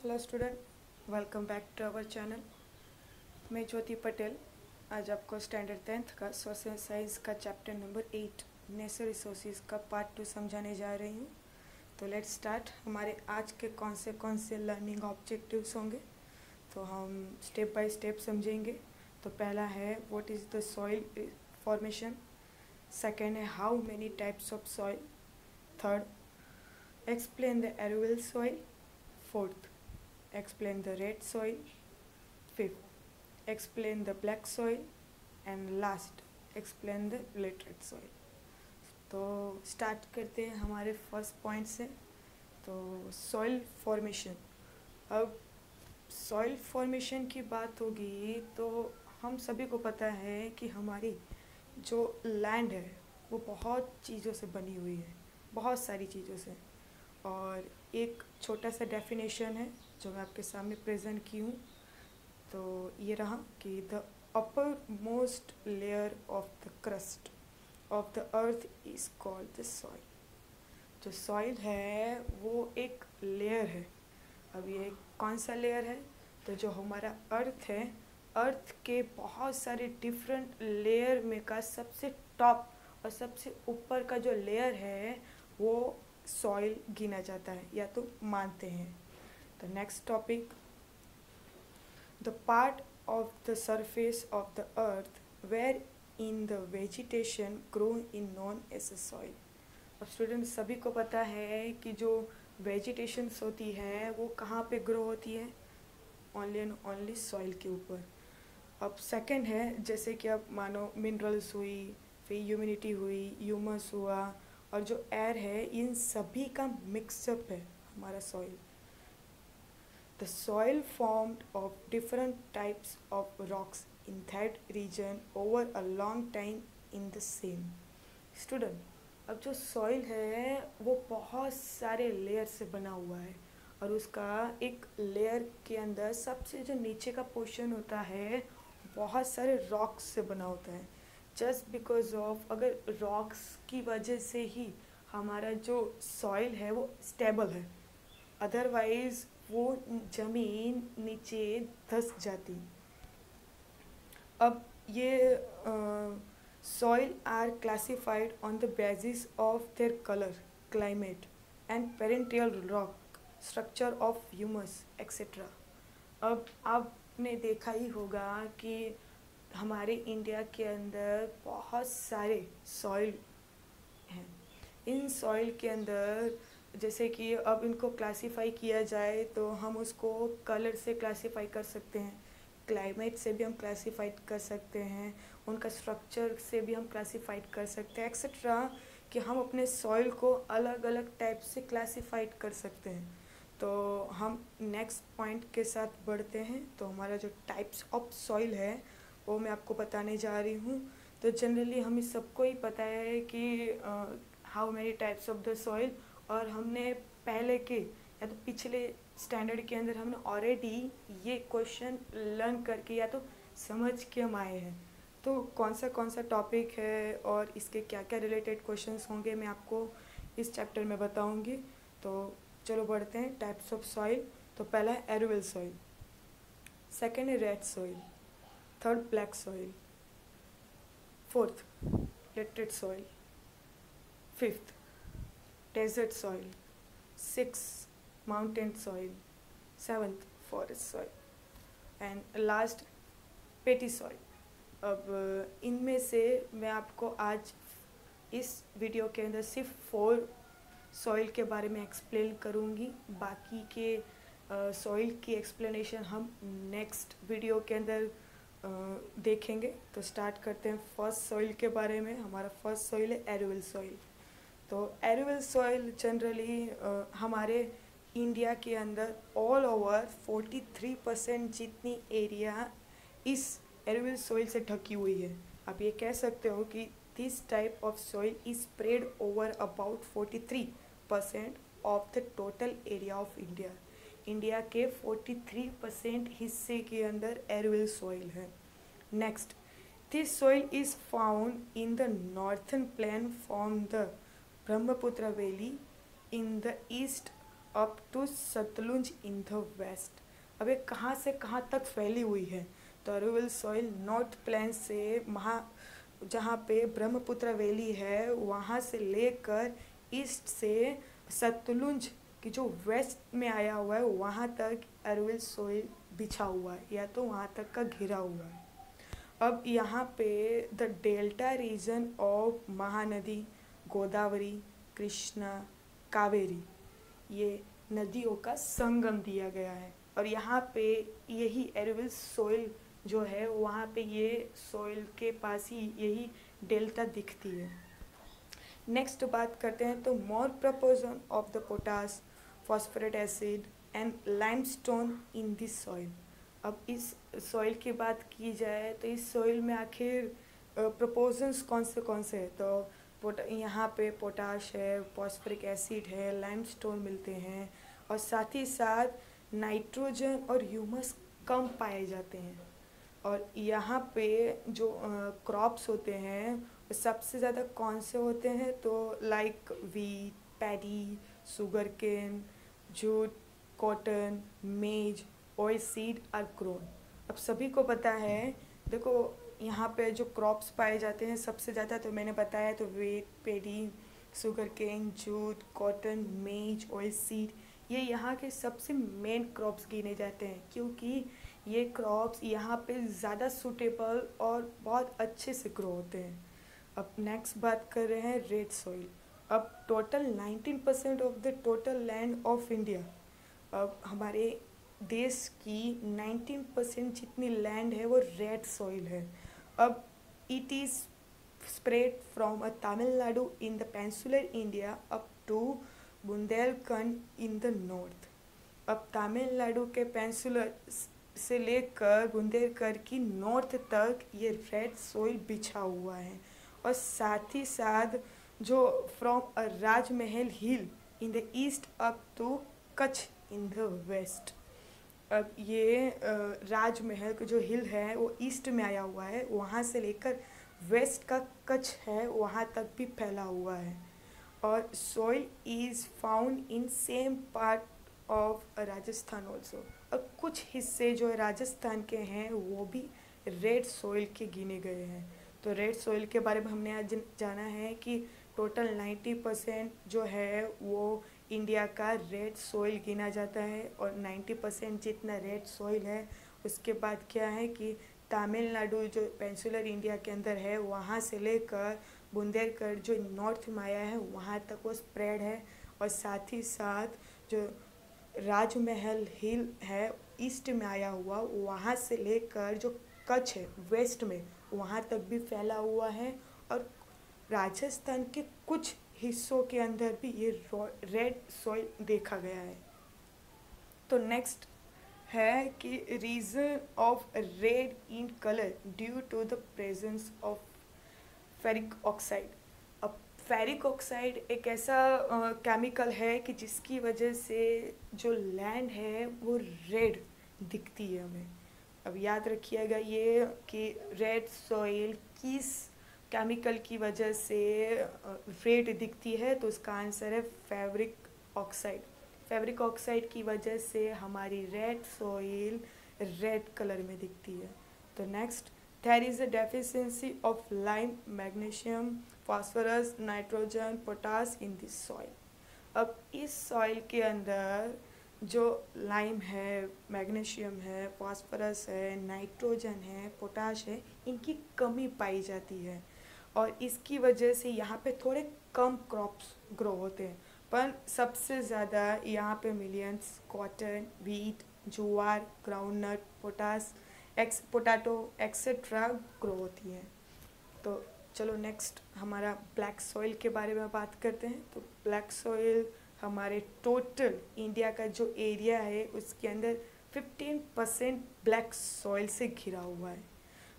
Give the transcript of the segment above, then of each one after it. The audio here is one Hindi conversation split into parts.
Hello student, welcome back to our channel. मैं ज्योति पटेल आज आपको स्टैंडर्ड 10th का सोशल साइंस का चैप्टर नंबर 8 नेचर रिसोर्सेज का पार्ट 2 समझाने जा रही हूँ। तो लेट्स स्टार्ट। हमारे आज के कौन से लर्निंग ऑब्जेक्टिव्स होंगे, तो हम स्टेप बाय स्टेप समझेंगे। तो पहला है what is the soil formation. Second है how many types of soil. Third, explain the alluvial soil. Fourth, explain the red soil. Fifth, explain the black soil. And last, explain the literate soil. तो स्टार्ट करते हैं हमारे फर्स्ट पॉइंट से। तो सॉइल फॉर्मेशन। अब सॉइल फॉर्मेशन की बात होगी तो हम सभी को पता है कि हमारी जो लैंड है वो बहुत चीज़ों से बनी हुई है, बहुत सारी चीज़ों से। और एक छोटा सा डेफिनेशन है जो मैं आपके सामने प्रेजेंट की हूँ। तो ये रहा कि the upper most layer of the crust of the earth is called the soil. जो सॉइल है वो एक लेयर है। अब ये कौन सा लेयर है? तो जो हमारा अर्थ है, अर्थ के बहुत सारे डिफरेंट लेयर में का सबसे टॉप और सबसे ऊपर का जो लेयर है वो सॉइल गिना जाता है या तो मानते हैं। तो next topic, the part of the surface of the earth where in the vegetation grow in known as a soil. अब स्टूडेंट सभी को पता है कि जो वेजिटेशंस होती है वो कहाँ पे ग्रो होती है? ओनली एंड ओनली सॉइल के ऊपर। अब सेकंड है, जैसे कि अब मानो मिनरल्स हुई, फिर ह्यूमिडिटी हुई, ह्यूमस हुआ और जो एयर है, इन सभी का मिक्सअप है हमारा soil. The soil formed of different types of rocks in that region over a long time in the same. Student, अब जो सॉइल है वो बहुत सारे लेयर से बना हुआ है और उसका एक लेयर के अंदर सबसे जो नीचे का पोर्शन होता है बहुत सारे रॉक्स से बना होता है। जस्ट बिकॉज ऑफ, अगर रॉक्स की वजह से ही हमारा जो सॉइल है वो स्टेबल है, अदरवाइज वो ज़मीन नीचे धंस जाती। अब ये soil are classified on the basis of their colour, climate and parental rock structure of humus etcetera. अब आपने देखा ही होगा कि हमारे इंडिया के अंदर बहुत सारे सॉइल हैं। इन सॉइल के अंदर जैसे कि अब इनको क्लासिफाई किया जाए तो हम उसको कलर से क्लासिफाई कर सकते हैं, क्लाइमेट से भी हम क्लासिफाइड कर सकते हैं, उनका स्ट्रक्चर से भी हम क्लासिफाइड कर सकते हैं एक्सेट्रा, कि हम अपने सॉइल को अलग अलग टाइप से क्लासिफाइड कर सकते हैं। तो हम नेक्स्ट पॉइंट के साथ बढ़ते हैं। तो हमारा जो टाइप्स ऑफ सॉइल है वो मैं आपको बताने जा रही हूँ। तो जनरली हमें सबको ही पता है कि how many types of the soil, और हमने पहले के या तो पिछले स्टैंडर्ड के अंदर हमने ऑलरेडी ये क्वेश्चन लर्न करके या तो समझ के हम आए हैं। तो कौन सा टॉपिक है और इसके क्या क्या रिलेटेड क्वेश्चंस होंगे मैं आपको इस चैप्टर में बताऊंगी। तो चलो बढ़ते हैं टाइप्स ऑफ सॉइल। तो पहला है एरुअल सॉइल, सेकेंड है red soil, third black soil, fourth literate soil, fifth desert soil, sixth mountain soil, seventh forest soil and last petty soil। अब इनमें से मैं आपको आज इस वीडियो के अंदर सिर्फ 4 सॉइल के बारे में एक्सप्लेन करूँगी, बाकी के सॉइल की एक्सप्लेनेशन हम नेक्स्ट वीडियो के अंदर देखेंगे। तो स्टार्ट करते हैं फर्स्ट सॉइल के बारे में। हमारा फर्स्ट सॉइल है एरुअल सॉइल। तो एरुअल सॉइल जनरली हमारे इंडिया के अंदर ऑल ओवर 43% जितनी एरिया इस एरुअल सॉइल से ढकी हुई है। आप ये कह सकते हो कि this type of soil is spread over about 43% of the total area of India. India के 43% हिस्से के अंदर एरुअल सॉइल है। Next, this soil is found in the northern plain from the Brahmaputra Valley in the east up to Sutlej in the west. अब ये कहाँ से कहाँ तक फैली हुई है? तो अरुविल सॉइल नॉर्थ प्लेन से जहाँ पे ब्रह्मपुत्र वैली है वहाँ से लेकर ईस्ट से सतलुज की जो वेस्ट में आया हुआ है वहाँ तक अरुविल सॉइल बिछा हुआ है या तो वहाँ तक का घिरा हुआ है। अब यहाँ पे the delta region of Mahanadi, Godavari, Krishna, Kaveri, ये नदियों का संगम दिया गया है और यहाँ पे यही एरुविल सोइल जो है वहाँ पे ये सोइल के पास ही यही डेल्टा दिखती है। नेक्स्ट बात करते हैं तो more proportion of the potash, phosphoric acid and limestone in this soil. अब इस सॉइल की बात की जाए तो इस सॉइल में आखिर प्रपोर्शंस कौन से हैं? तो यहाँ पे पोटाश है, फॉस्फोरिक एसिड है, लाइमस्टोन मिलते हैं और साथ ही साथ नाइट्रोजन और ह्यूमस कम पाए जाते हैं। और यहाँ पे जो क्रॉप्स होते हैं सबसे ज़्यादा कौन से होते हैं? तो like wheat, paddy, sugar cane, jute, cotton, maize, oil seed are grown. अब सभी को पता है, देखो यहाँ पे जो क्रॉप्स पाए जाते हैं सबसे ज़्यादा तो मैंने बताया तो wheat, paddy, sugar cane, jute, cotton, maize, oil seed, ये यहाँ के सबसे मेन क्रॉप्स गिने जाते हैं क्योंकि ये क्रॉप्स यहाँ पे ज़्यादा सूटेबल और बहुत अच्छे से ग्रो होते हैं। अब नेक्स्ट बात कर रहे हैं रेड सॉइल। अब total 19% of the total land of India, अब हमारे देश की 19% जितनी लैंड है वो रेड सॉइल है। अब it is spread from Tamil Nadu in the peninsular India up to Bundelkhand in the north. अब तमिलनाडु के पेंसुलर से लेकर बुंदेलखंड की नॉर्थ तक ये रेड सॉइल बिछा हुआ है और साथ ही साथ जो from Rajmahal hill in the east up to Kutch in the west. अब ये राजमहल का जो हिल है वो ईस्ट में आया हुआ है, वहाँ से लेकर वेस्ट का कच्छ है वहाँ तक भी फैला हुआ है। और soil is found in same part of Rajasthan also. और कुछ हिस्से जो राजस्थान के हैं वो भी रेड सॉइल के गिने गए हैं। तो रेड सॉइल के बारे में हमने आज जाना है कि टोटल 90% जो है वो इंडिया का रेड सॉइल गिना जाता है और 90% जितना रेड सॉइल है उसके बाद क्या है कि तमिलनाडु जो पेंसुलर इंडिया के अंदर है वहाँ से लेकर बुंदेलखंड जो नॉर्थ में आया है वहाँ तक वो स्प्रेड है और साथ ही साथ जो राजमहल हिल है ईस्ट में आया हुआ वहाँ से लेकर जो कच्छ है वेस्ट में वहाँ तक भी फैला हुआ है और राजस्थान के कुछ हिस्सों के अंदर भी ये रेड सॉइल देखा गया है। तो नेक्स्ट है कि region of red in colour due to the presence of ferric oxide. अब फेरिक ऑक्साइड एक ऐसा केमिकल है कि जिसकी वजह से जो लैंड है वो रेड दिखती है हमें। अब याद रखिएगा ये कि रेड सॉइल किस केमिकल की वजह से रेड दिखती है, तो उसका आंसर है फेरिक ऑक्साइड। फेरिक ऑक्साइड की वजह से हमारी रेड सॉइल रेड कलर में दिखती है। तो next, there is a deficiency of lime, magnesium, phosphorus, nitrogen, potash in this soil. अब इस सॉइल के अंदर जो लाइम है, मैग्नीशियम है, फास्फोरस है, नाइट्रोजन है, पोटाश है, इनकी कमी पाई जाती है और इसकी वजह से यहाँ पे थोड़े कम क्रॉप्स ग्रो होते हैं। पर सबसे ज़्यादा यहाँ पे मिलियंस कॉटन, वीट, ज्वार, ग्राउंडनट, पोटैटो एक्सेट्रा ग्रो होती हैं। तो चलो नेक्स्ट हमारा ब्लैक सॉइल के बारे में बात करते हैं। तो ब्लैक सॉइल हमारे टोटल इंडिया का जो एरिया है उसके अंदर 15% ब्लैक सॉइल से घिरा हुआ है।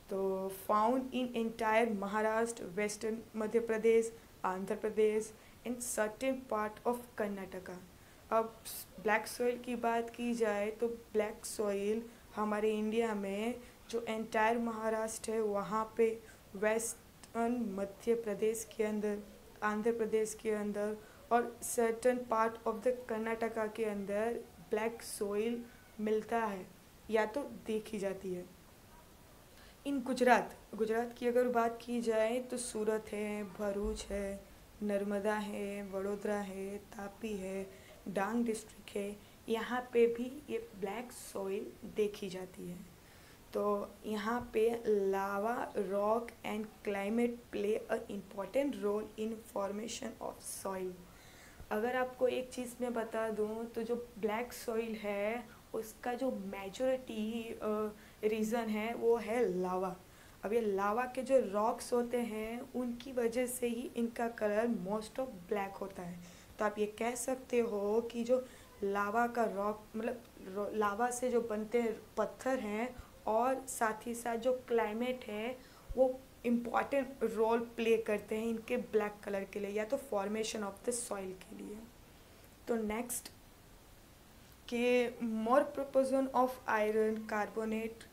तो found in entire Maharashtra, western Madhya Pradesh, Andhra Pradesh and certain part of Karnataka. अब ब्लैक सॉइल की बात की जाए तो ब्लैक सॉइल हमारे इंडिया में जो एंटायर महाराष्ट्र है वहाँ पे, वेस्टर्न मध्य प्रदेश के अंदर, आंध्र प्रदेश के अंदर और certain part of the Karnataka के अंदर ब्लैक सोइल मिलता है या तो देखी जाती है। इन गुजरात की अगर बात की जाए तो सूरत है, भरूच है, नर्मदा है, वडोदरा है, तापी है, डांग डिस्ट्रिक्ट है, यहाँ पे भी ये ब्लैक सॉइल देखी जाती है। तो यहाँ पे lava rock and climate play a important role in formation of soil. अगर आपको एक चीज़ मैं बता दूँ तो जो ब्लैक सॉइल है उसका जो मेजॉरिटी रीज़न है वो है लावा। अब ये लावा के जो रॉक्स होते हैं उनकी वजह से ही इनका कलर मोस्ट ऑफ ब्लैक होता है। तो आप ये कह सकते हो कि जो लावा का रॉक मतलब लावा से जो बनते पत्थर हैं और साथ ही साथ जो क्लाइमेट है वो इम्पॉर्टेंट रोल प्ले करते हैं इनके ब्लैक कलर के लिए या तो फॉर्मेशन ऑफ द सॉइल के लिए। तो नेक्स्ट के more proportion of iron, carbonate,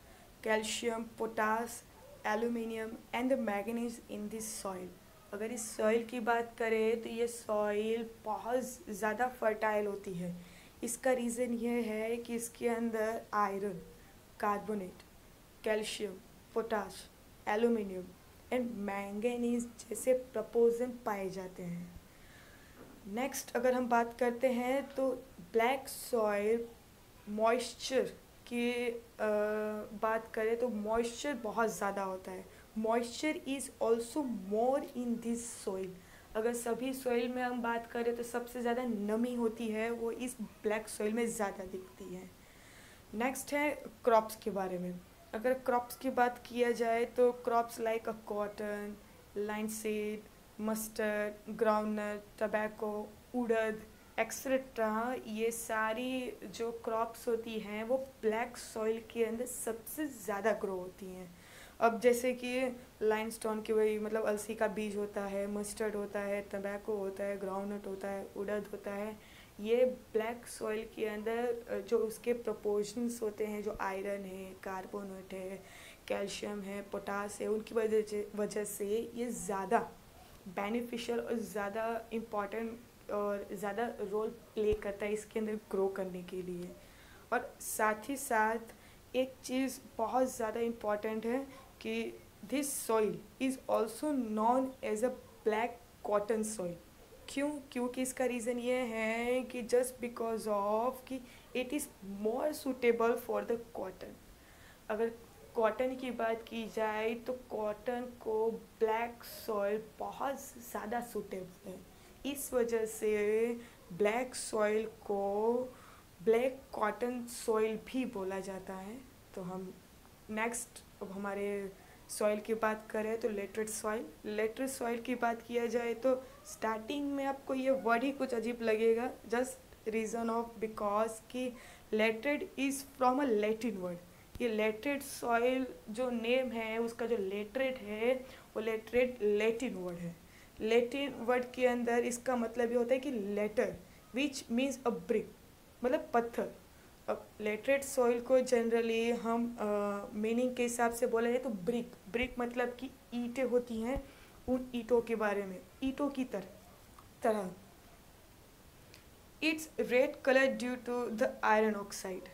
calcium, potash, aluminium and the manganese in this soil. अगर इस सॉइल की बात करें तो ये सॉइल बहुत ज़्यादा फर्टाइल होती है। इसका रीज़न ये है कि इसके अंदर iron, carbonate, calcium, potash, aluminium and manganese जैसे प्रपोजन पाए जाते हैं। नेक्स्ट अगर हम बात करते हैं तो ब्लैक सॉइल मॉइस्चर की बात करें तो मॉइस्चर बहुत ज़्यादा होता है। Moisture is also more in this soil. अगर सभी सॉइल में हम बात करें तो सबसे ज़्यादा नमी होती है वो इस ब्लैक सॉइल में ज़्यादा दिखती है। नेक्स्ट है क्रॉप्स के बारे में। अगर क्रॉप्स की बात किया जाए तो crops like a cotton, linseed, mustard, groundnut, tobacco, urad etcetera, ये सारी जो क्रॉप्स होती हैं वो ब्लैक सॉइल के अंदर सबसे ज़्यादा ग्रो होती हैं। अब जैसे कि लाइमस्टोन की वही मतलब अलसी का बीज होता है, मस्टर्ड होता है, टबैको होता है, ग्राउंडनट होता है, उड़द होता है, ये ब्लैक सॉइल के अंदर जो उसके प्रोपोर्शंस होते हैं, जो आयरन है, कार्बोनेट है, कैल्शियम है, पोटास है, उनकी वजह से ये ज़्यादा बेनिफिशियल और ज़्यादा इम्पॉर्टेंट और ज़्यादा रोल प्ले करता है इसके अंदर ग्रो करने के लिए। और साथ ही साथ एक चीज़ बहुत ज़्यादा इम्पॉर्टेंट है कि this soil is also known as a black cotton soil. क्योंकि इसका रीज़न ये है कि जस्ट बिकॉज ऑफ कि it is more suitable for the cotton. अगर कॉटन की बात की जाए तो कॉटन को ब्लैक सॉइल बहुत ज़्यादा सूटेबल है। इस वजह से ब्लैक सॉइल को ब्लैक कॉटन सॉइल भी बोला जाता है। तो हम नेक्स्ट अब हमारे सॉइल की बात करें तो लेटरेट सॉइल की बात किया जाए तो स्टार्टिंग में आपको ये वर्ड ही कुछ अजीब लगेगा, जस्ट रीज़न ऑफ बिकॉज कि laterite is from a Latin word. ये लेटरेट सॉइल जो नेम है उसका जो लेटरेट है वो लेटरेट लैटिन वर्ड है। लैटिन वर्ड के अंदर इसका मतलब ये होता है कि later which means a brick, मतलब पत्थर। अब लेटरेट सॉइल को जनरली हम मीनिंग के हिसाब से बोले जाए तो ब्रिक मतलब कि ईंटें होती हैं, उन ईंटों के बारे में, ईंटों की तरह। It's red colour due to the iron oxide.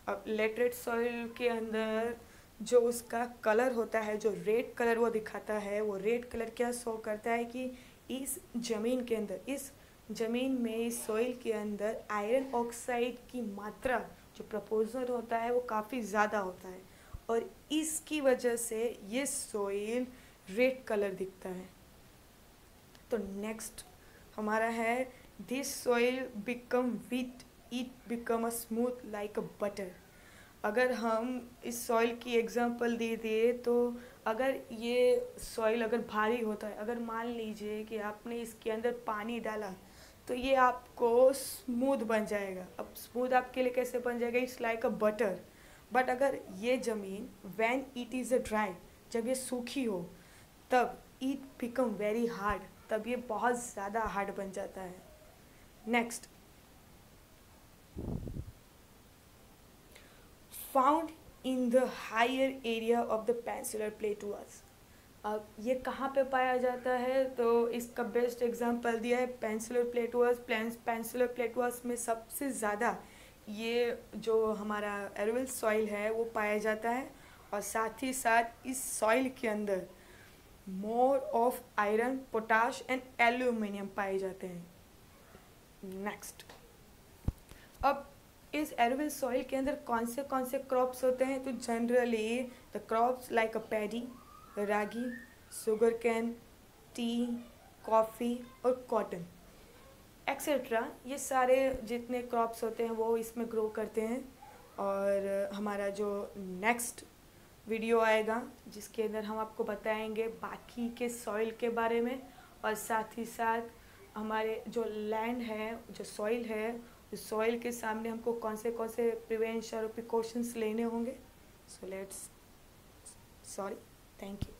अब लेटरेट सॉइल के अंदर जो उसका कलर होता है, जो रेड कलर वो दिखाता है, वो रेड कलर क्या शो करता है कि इस ज़मीन के अंदर, इस ज़मीन में, इस सॉइल के अंदर आयरन ऑक्साइड की मात्रा जो प्रपोजल होता है वो काफ़ी ज़्यादा होता है और इसकी वजह से ये सॉइल रेड कलर दिखता है। तो नेक्स्ट हमारा है this soil become wet, it become a smooth like a butter. अगर हम इस सॉइल की एग्जांपल दे दिए तो अगर ये सॉइल अगर भारी होता है, अगर मान लीजिए कि आपने इसके अंदर पानी डाला तो ये आपको स्मूथ बन जाएगा। अब स्मूथ आपके लिए कैसे बन जाएगा, it's like a butter. But अगर ये ज़मीन when it is a dry, जब ये सूखी हो तब इट बिकम वेरी हार्ड, तब ये बहुत ज़्यादा हार्ड बन जाता है। Next found in the higher area of the peninsular plateaus. अब ये कहाँ पे पाया जाता है, तो इसका बेस्ट एग्जांपल दिया है पेनिनसुलर प्लेटोस। पेनिनसुलर प्लेटोस में सबसे ज़्यादा ये जो हमारा एरोविल सॉइल है वो पाया जाता है, और साथ ही साथ इस सॉइल के अंदर more of iron, potash and aluminium पाए जाते हैं। नेक्स्ट, अब इस एरोविल सॉइल के अंदर कौन से क्रॉप्स होते हैं, तो generally the crops like a paddy, ragi, sugar cane, T, coffee और कॉटन एक्सेट्रा, ये सारे जितने क्रॉप्स होते हैं वो इसमें ग्रो करते हैं। और हमारा जो नेक्स्ट वीडियो आएगा जिसके अंदर हम आपको बताएंगे बाकी के सॉइल के बारे में, और साथ ही साथ हमारे जो लैंड है, जो सॉइल है, उस सॉइल के सामने हमको कौन से प्रिवेंशन और प्रिकॉशंस लेने होंगे। So let's, sorry, thank you.